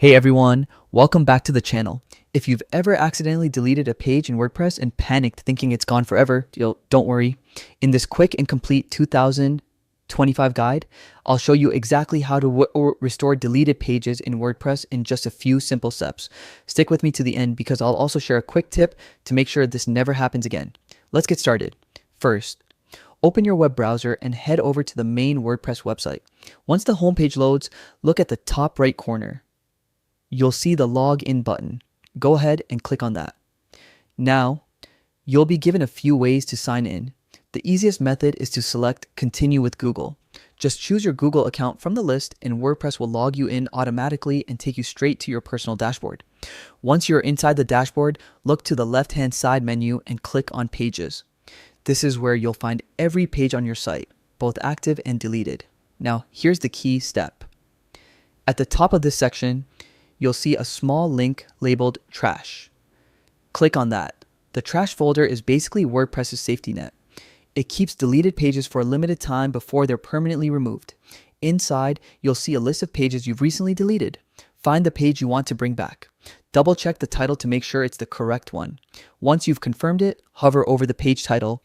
Hey everyone, welcome back to the channel. If you've ever accidentally deleted a page in WordPress and panicked thinking it's gone forever, don't worry. In this quick and complete 2025 guide, I'll show you exactly how to restore deleted pages in WordPress in just a few simple steps. Stick with me to the end because I'll also share a quick tip to make sure this never happens again. Let's get started. First, open your web browser and head over to the main WordPress website. Once the homepage loads, look at the top right corner. You'll see the login button. Go ahead and click on that. Now, you'll be given a few ways to sign in. The easiest method is to select Continue with Google. Just choose your Google account from the list and WordPress will log you in automatically and take you straight to your personal dashboard. Once you're inside the dashboard, look to the left-hand side menu and click on Pages. This is where you'll find every page on your site, both active and deleted. Now, here's the key step. At the top of this section, you'll see a small link labeled Trash. Click on that. The trash folder is basically WordPress's safety net. It keeps deleted pages for a limited time before they're permanently removed. Inside, you'll see a list of pages you've recently deleted. Find the page you want to bring back. Double check the title to make sure it's the correct one. Once you've confirmed it, hover over the page title.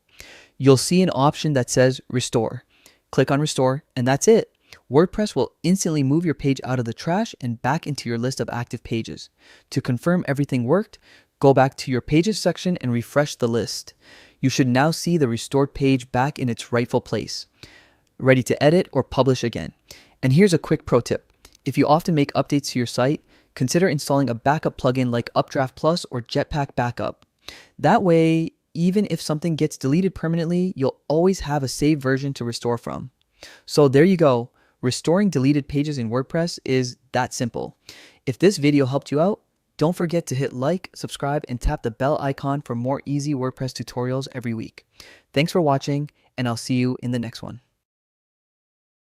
You'll see an option that says Restore. Click on Restore, and that's it. WordPress will instantly move your page out of the trash and back into your list of active pages. To confirm everything worked, go back to your Pages section and refresh the list. You should now see the restored page back in its rightful place, ready to edit or publish again. And here's a quick pro tip. If you often make updates to your site, consider installing a backup plugin like Updraft Plus or Jetpack Backup. That way, even if something gets deleted permanently, you'll always have a saved version to restore from. So there you go. Restoring deleted pages in WordPress is that simple. If this video helped you out, don't forget to hit like, subscribe, and tap the bell icon for more easy WordPress tutorials every week. Thanks for watching, and I'll see you in the next one.